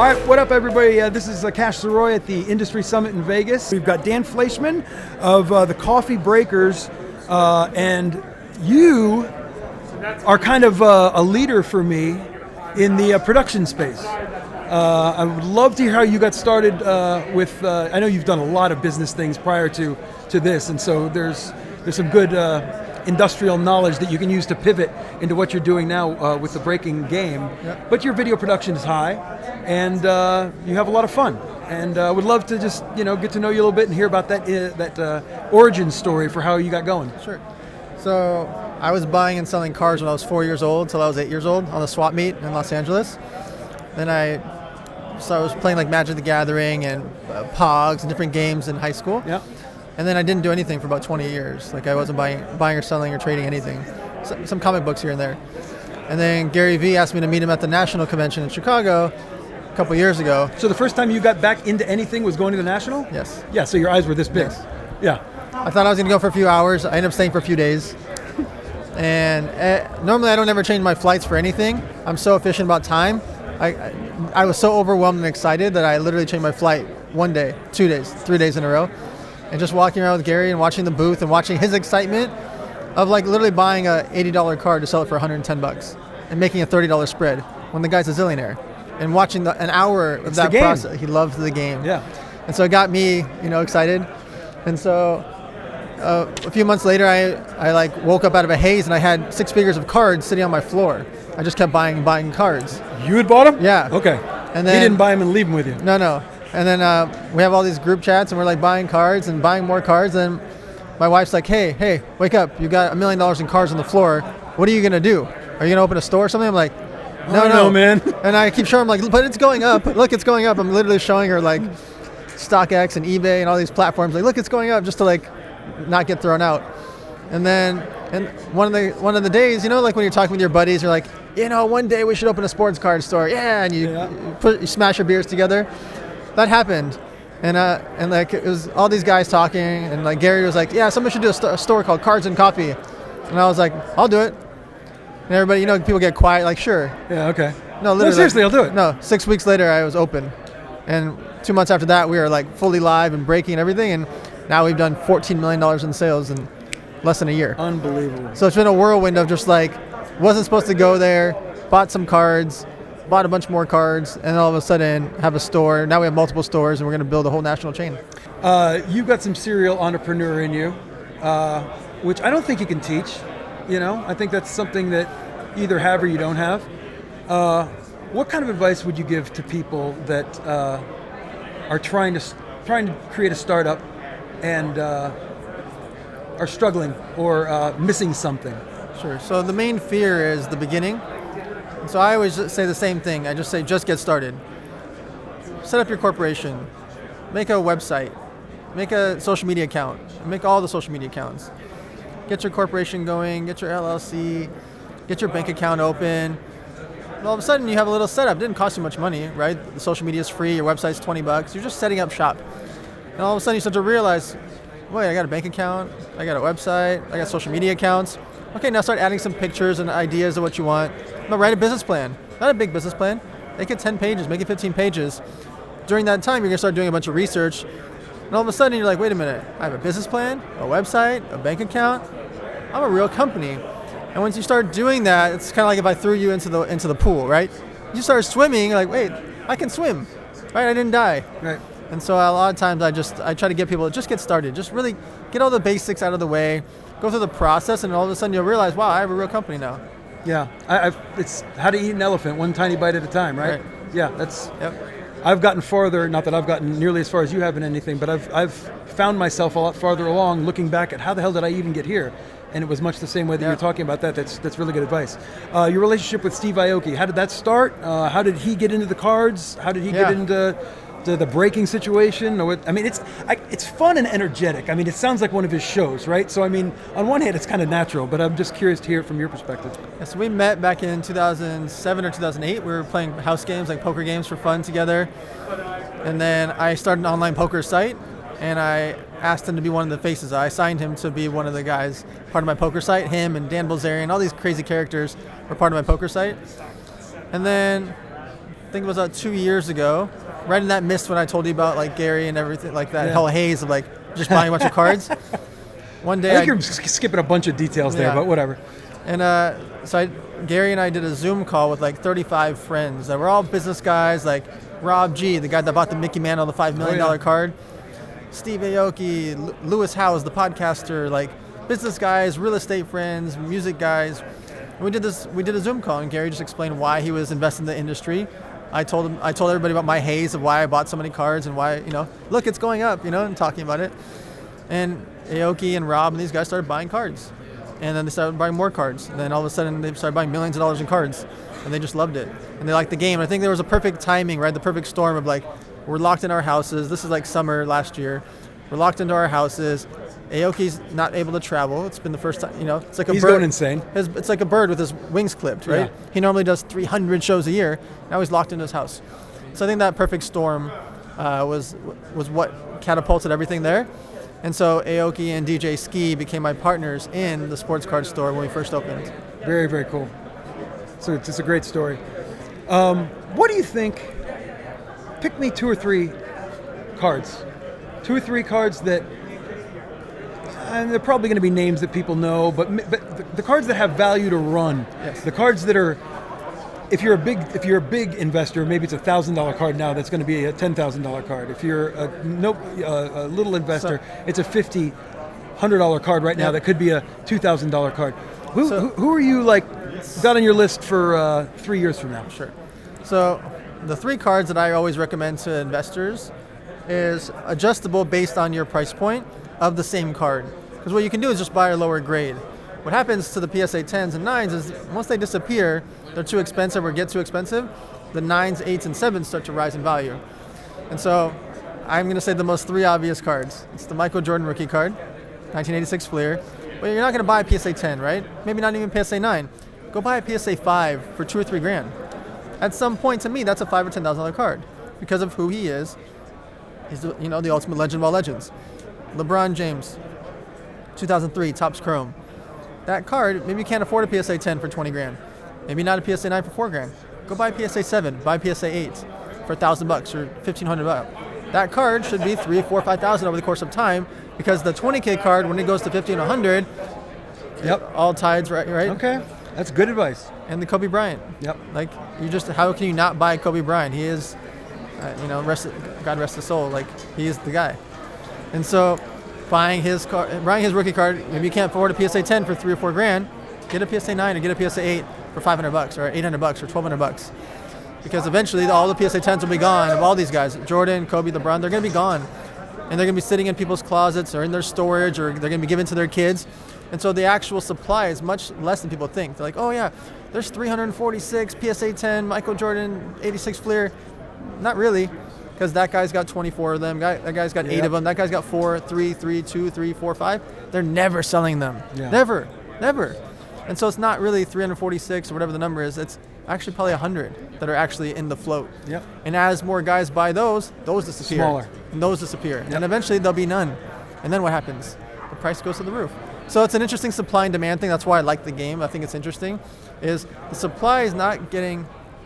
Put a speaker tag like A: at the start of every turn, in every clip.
A: All right, what up, everybody? This is Cash Zeroy at the Industry Summit in Vegas. We've got Dan Fleyshman of the Coffee Breakers, and you are kind of a leader for me in the production space. I would love to hear how you got started with, I know you've done a lot of business things prior to this, and so there's some good industrial knowledge that you can use to pivot into what you're doing now with the breaking game. Yep. But your video production is high, and you have a lot of fun. And I would love to just get to know you a little bit and hear about that origin story for how you got going.
B: Sure. So I was buying and selling cars when I was 4 years old till I was 8 years old on the swap meet in Los Angeles. Then I was playing like Magic the Gathering and Pogs and different games in high school.
A: Yeah.
B: And then I didn't do anything for about 20 years. Like I wasn't buying or selling or trading anything. Some comic books here and there. And then Gary Vee asked me to meet him at the National Convention in Chicago a couple years ago.
A: So the first time you got back into anything was going to the National?
B: Yes.
A: Yeah, so your eyes were this big.
B: Yes.
A: Yeah.
B: I thought I was going to go for a few hours. I ended up staying for a few days. And normally I don't ever change my flights for anything. I'm so efficient about time. I was so overwhelmed and excited that I literally changed my flight 1 day, 2 days, 3 days in a row. And just walking around with Gary and watching the booth and watching his excitement of like literally buying a $80 card to sell it for $110 and making a $30 spread when the guy's a zillionaire. And watching an hour of that process. He loved the game.
A: Yeah.
B: And so it got me, excited. And so a few months later, I like woke up out of a haze and I had 6 figures of cards sitting on my floor. I just kept buying cards.
A: You had bought them?
B: Yeah.
A: Okay.
B: And then
A: he didn't buy them and leave them with you?
B: No. And then we have all these group chats and we're like buying cards and buying more cards. And my wife's like, hey, wake up. You got $1 million in cards on the floor. What are you going to do? Are you going to open a store or something? I'm like, no,
A: man.
B: And I keep showing her, I'm like, but it's going up. Look, it's going up. I'm literally showing her like StockX and eBay and all these platforms. Like, look, it's going up, just to like not get thrown out. And then one of the days, like when you're talking with your buddies, you're like, one day we should open a sports card store. Yeah, and you smash your beers together. That happened. And like it was all these guys talking, and like Gary was like, yeah, somebody should do a store called Cards and Coffee. And I was like, I'll do it. And everybody, people get quiet, like, sure.
A: Yeah, okay.
B: No, literally.
A: No, seriously, I'll do it.
B: No, 6 weeks later, I was open. And 2 months after that, we were like fully live and breaking and everything. And now we've done $14 million in sales in less than a year.
A: Unbelievable.
B: So it's been a whirlwind of just like, wasn't supposed to go there, bought some cards, bought a bunch more cards, and all of a sudden have a store. Now we have multiple stores, and we're going to build a whole national chain.
A: You've got some serial entrepreneur in you, which I don't think you can teach. I think that's something that you either have or you don't have. What kind of advice would you give to people that are trying to create a startup and are struggling or missing something?
B: Sure. So the main fear is the beginning. So I always say the same thing. I just say, just get started. Set up your corporation. Make a website. Make a social media account. Make all the social media accounts. Get your corporation going. Get your LLC. Get your bank account open. And all of a sudden, you have a little setup. It didn't cost you much money, right? The social media is free. Your website's $20. You're just setting up shop. And all of a sudden, you start to realize, wait, I got a bank account. I got a website. I got social media accounts. Okay, now start adding some pictures and ideas of what you want. But write a business plan. Not a big business plan. Make it 10 pages, make it 15 pages. During that time, you're going to start doing a bunch of research. And all of a sudden, you're like, wait a minute. I have a business plan, a website, a bank account. I'm a real company. And once you start doing that, it's kind of like if I threw you into the pool, right? You start swimming, you're like, wait, I can swim. Right? I didn't die.
A: Right.
B: And so a lot of times I try to get people to just get started. Just really get all the basics out of the way. Go through the process, and all of a sudden you'll realize, wow, I have a real company now.
A: Yeah, it's how to eat an elephant, one tiny bite at a time, right? Yeah, that's.
B: Yep.
A: I've gotten farther, not that I've gotten nearly as far as you have in anything, but I've found myself a lot farther along, looking back at how the hell did I even get here, and it was much the same way that you're talking about that. That's really good advice. Your relationship with Steve Aoki, how did that start? How did he get into the cards? How did he get into the breaking situation? It's fun and energetic. I mean, it sounds like one of his shows, right? So, I mean, on one hand, it's kind of natural, but I'm just curious to hear it from your perspective.
B: Yeah, so we met back in 2007 or 2008. We were playing house games, like poker games for fun together. And then I started an online poker site, and I asked him to be one of the faces. I signed him to be one of the guys, part of my poker site. Him and Dan Bilzerian, all these crazy characters were part of my poker site. And then think it was 2 years ago, right in that mist when I told you about like Gary and everything, like that whole haze of like just buying a bunch of cards. One day
A: I think you're skipping a bunch of details there, but whatever.
B: And Gary and I did a Zoom call with like 35 friends that were all business guys, like Rob G, the guy that bought the Mickey Mantle, the $5 million card, Steve Aoki, Lewis Howes, the podcaster, like business guys, real estate friends, music guys. And we did a Zoom call, and Gary just explained why he was investing in the industry. I told everybody about my haze of why I bought so many cards and why, look, it's going up, and talking about it. And Aoki and Rob and these guys started buying cards. And then they started buying more cards. And then all of a sudden they started buying millions of dollars in cards. And they just loved it. And they liked the game. And I think there was a perfect timing, right? The perfect storm of like, we're locked in our houses. This is like summer last year. We're locked into our houses. Aoki's not able to travel. It's been the first time, it's like a bird. He's
A: going insane.
B: It's like a bird with his wings clipped, right? Yeah. He normally does 300 shows a year. Now he's locked in his house. So I think that perfect storm was what catapulted everything there. And so Aoki and DJ Ski became my partners in the sports card store when we first opened.
A: Very, very cool. So it's a great story. What do you think? Pick me 2 or 3 cards. 2 or 3 cards that, and they're probably going to be names that people know, but the cards that have value to run.
B: Yes.
A: The cards that are, if you're a big investor, maybe it's $1,000 card now. That's going to be a $10,000 card. If you're a little investor, it's a $100 card right now. That could be a $2,000 card. Who are you got on your list for 3 years from now?
B: Sure. So the 3 cards that I always recommend to investors is adjustable based on your price point of the same card. Because what you can do is just buy a lower grade. What happens to the PSA 10s and 9s is once they disappear, they're too expensive or get too expensive, the 9s, 8s, and 7s start to rise in value. And so I'm going to say the most 3 obvious cards. It's the Michael Jordan rookie card, 1986 Fleer. Well, you're not going to buy a PSA 10, right? Maybe not even PSA 9. Go buy a PSA 5 for $2 or $3 grand. At some point, to me, that's a $5,000 or $10,000 card because of who he is. He's the ultimate legend of all legends. LeBron James, 2003 Topps Chrome. That card, maybe you can't afford a PSA 10 for 20 grand. Maybe not a PSA 9 for 4 grand. Go buy a PSA 7, buy a PSA 8 for $1,000 or $1,500. That card should be $3,000, $4,000, $5,000 over the course of time because the 20K card, when it goes to 50 and 100, all tides right.
A: Okay, that's good advice.
B: And the Kobe Bryant.
A: Yep.
B: How can you not buy Kobe Bryant? He is, God rest his soul. He is the guy. And so, buying his rookie card, maybe you can't afford a PSA 10 for $3 or $4 grand. Get a PSA 9 or get a PSA 8 for $500 or $800 or $1,200. Because eventually all the PSA 10s will be gone of all these guys. Jordan, Kobe, LeBron, they're going to be gone. And they're going to be sitting in people's closets or in their storage or they're going to be given to their kids. And so the actual supply is much less than people think. They're like, oh yeah, there's 346 PSA 10 Michael Jordan 86 Fleer. Not really, because that guy's got 24 of them. That guy's got 8 of them. That guy's got 4, 3, 2, 3, 4, 5. They're never selling them. Yeah. Never. And so it's not really 346 or whatever the number is. It's actually probably 100 that are actually in the float.
A: Yep.
B: And as more guys buy those disappear.
A: Smaller.
B: And those disappear. Yep. And eventually there'll be none. And then what happens? The price goes to the roof. So it's an interesting supply and demand thing. That's why I like the game. I think it's interesting. Is the supply is not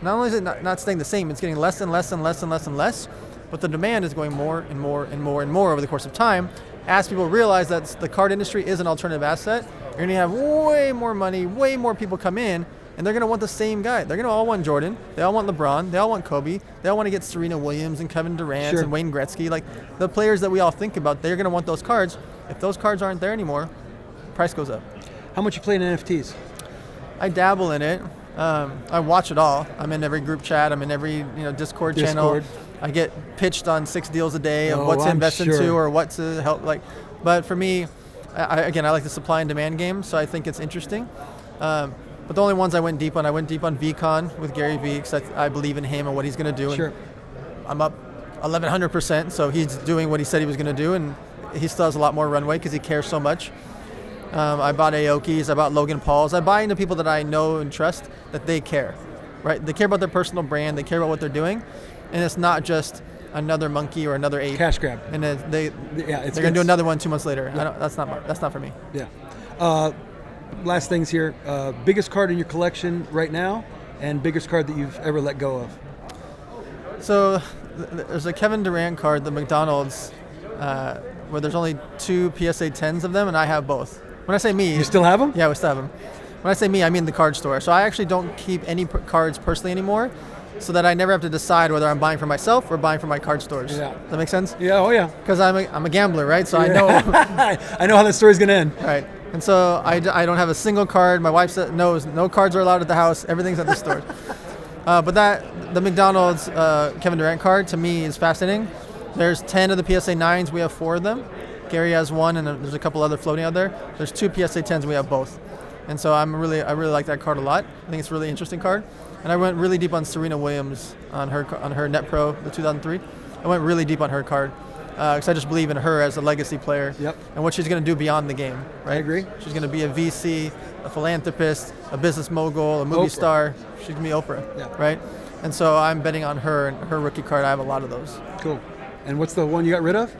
B: only is it not staying the same, it's getting less and less and less and less and less, but the demand is going more and more and more and more over the course of time as people realize that the card industry is an alternative asset. You're going to have way more money, way more people come in, and they're going to want the same guy. They're going to all want Jordan. They all want LeBron. They all want Kobe. They all want to get Serena Williams and Kevin Durant and Wayne Gretzky. The players that we all think about, they're going to want those cards. If those cards aren't there anymore, price goes up.
A: How much you play in NFTs?
B: I dabble in it. I watch it all. I'm in every group chat. I'm in every Discord channel. I get pitched on 6 deals a day of what to invest into or what to help. But for me, I like the supply and demand game, so I think it's interesting. But the only ones I went deep on VCon with Gary Vee because I believe in him and what he's going to do.
A: Sure.
B: And I'm up 1,100%, so he's doing what he said he was going to do, and he still has a lot more runway because he cares so much. I bought Aoki's, I bought Logan Paul's. I buy into people that I know and trust that they care, right? They care about their personal brand. They care about what they're doing, and it's not just another monkey or another ape.
A: Cash grab.
B: And they're going to do another one 2 months later. Yeah. That's not for me.
A: Yeah. Last things here. Biggest card in your collection right now, and biggest card that you've ever let go of.
B: So there's a Kevin Durant card, the McDonald's, where there's only 2 PSA 10s of them, and I have both. When I say me,
A: You still have them?
B: yeah, we still have them. When I say me, I mean the card store. So I actually don't keep any cards personally anymore, so that I never have to decide whether I'm buying for myself or buying for my card stores.
A: Yeah.
B: Does that make sense?
A: Yeah. Oh yeah.
B: Because I'm a gambler, right? So I know.
A: I know how that story's gonna end.
B: Right. And so I don't have a single card. My wife knows no cards are allowed at the house. Everything's at the store. But the McDonald's Kevin Durant card to me is fascinating. There's 10 of the PSA 9s. We have 4 of them. Gary has 1, and there's a couple other floating out there. There's 2 PSA 10s. We have both. And so I really like that card a lot. I think it's a really interesting card. And I went really deep on Serena Williams on her Net Pro, the 2003. I went really deep on her card because I just believe in her as a legacy player.
A: Yep.
B: And what she's going to do beyond the game. Right?
A: I agree.
B: She's going to be a VC, a philanthropist, a business mogul, a movie
A: Oprah.
B: star. She's going to be Oprah.
A: Yeah.
B: Right? And so I'm betting on her and her rookie card. I have a lot of those.
A: Cool. And what's the one you got rid of?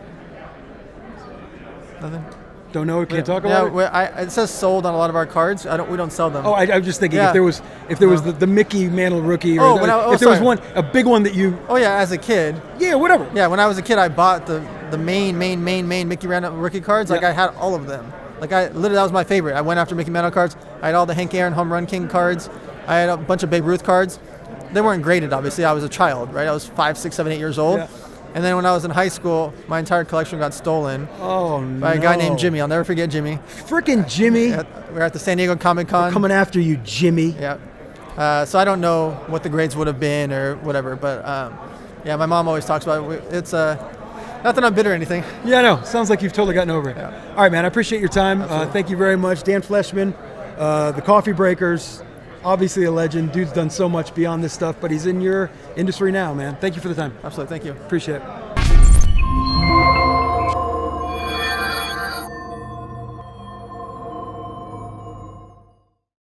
B: Nothing.
A: Don't know. Can't talk about it.
B: It says sold on a lot of our cards. We don't sell them.
A: Oh, I'm just thinking
B: Yeah.
A: if there was the Mickey Mantle rookie, or
B: Oh, when I-
A: if there was
B: sorry.
A: a big one that you.
B: Oh yeah, as a kid.
A: Yeah, whatever.
B: Yeah, when I was a kid, I bought the main Mickey Mantle rookie cards. Like
A: Yeah.
B: I had all of them. Like that was my favorite. I went after Mickey Mantle cards. I had all the Hank Aaron Home Run King cards. I had a bunch of Babe Ruth cards. They weren't graded, obviously. I was a child, right? I was 5, 6, 7, 8 years old.
A: Yeah.
B: And then when I was in high school, my entire collection got stolen
A: Oh no.
B: by a guy named Jimmy. I'll never forget Jimmy.
A: Frickin' Jimmy.
B: We were at the San Diego Comic Con.
A: Coming after you, Jimmy.
B: Yeah. So I don't know what the grades would have been or whatever, but yeah, my mom always talks about it. It's not that I'm bitter or anything.
A: Yeah, no. Sounds like you've totally gotten over it.
B: Yeah.
A: All right, man. I appreciate your time. Thank you very much, Dan Fleyshman, the Coffee Breakers. Obviously a legend. Dude's done so much beyond this stuff, but he's in your industry now, man. Thank you for the time.
B: Absolutely. Thank you.
A: Appreciate it.